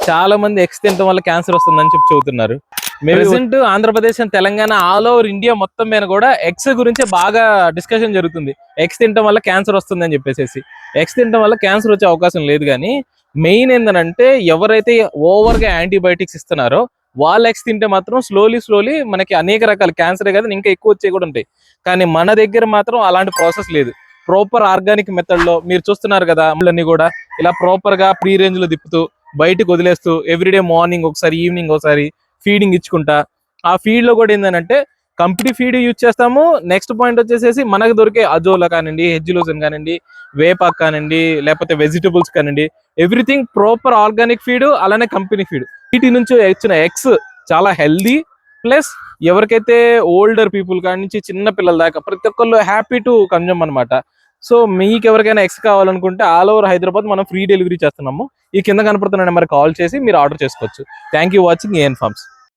చాలా మంది ఎగ్స్ తినడం వల్ల క్యాన్సర్ వస్తుందని చెబుతున్నారు. Present Andhra Pradesh and Telangana all over India మొత్తం మీద కూడా ఎగ్స్ గురించి బాగా డిస్కషన్ జరుగుతుంది. ఎగ్స్ తినడం వల్ల క్యాన్సర్ వస్తుందని చెప్పేసి. ఎగ్స్ తినడం వల్ల క్యాన్సర్ వచ్చే అవకాశం లేదు, కానీ మెయిన్ ఏంటంటే ఎవరైతే ఓవర్ గా యాంటీబయాటిక్స్ ఇస్తున్నారో వాళ్ళ ఎగ్స్ తింటే మాత్రం స్లోలీ మనకి అనేక రకాల క్యాన్సరే కదా ఇంకా ఎక్కువ వచ్చే కూడా ఉంటాయి. కానీ మన దగ్గర మాత్రం అలాంటి ప్రాసెస్ లేదు. ప్రాపర్ ఆర్గానిక్ మెథడ్ లో మీరు చూస్తున్నారు కదా, అన్నీ కూడా ఇలా ప్రాపర్ గా ప్రీ రేంజ్ లో తిప్పుతూ బయటకు వదిలేస్తూ ఎవ్రీడే మార్నింగ్ ఒకసారి ఈవినింగ్ ఒకసారి ఫీడింగ్ ఇచ్చుకుంటా. ఆ ఫీడ్ లో కూడా ఏంటంటే కంపెనీ ఫీడ్ యూజ్ చేస్తాము. నెక్స్ట్ పాయింట్ వచ్చేసేసి మనకు దొరికే అజోలా కానివ్వండి, హెజ్జిలోజన్ కానివ్వండి, వేపాక్ కానివ్వండి, లేకపోతే వెజిటబుల్స్ కానివ్వండి, ఎవ్రీథింగ్ ప్రాపర్ ఆర్గానిక్ ఫీడ్, అలానే కంపెనీ ఫీడ్. వీటి నుంచి వచ్చిన ఎగ్స్ చాలా హెల్దీ, ప్లస్ ఎవరికైతే ఓల్డర్ పీపుల్ కాడి నుంచి చిన్న పిల్లల దాకా ప్రతి ఒక్కళ్ళు హ్యాపీ టు కన్జ్యూమ్ అనమాట. సో మీకు ఎవరికైనా ఎగ్స్ కావాలనుకుంటే ఆల్ ఓవర్ హైదరాబాద్ మనం ఫ్రీ డెలివరీ చేస్తున్నాము. ఈ కింద కనపడుతున్న నెంబర్ కాల్ చేసి మీరు ఆర్డర్ చేసుకోవచ్చు. Thank you watching AN forms.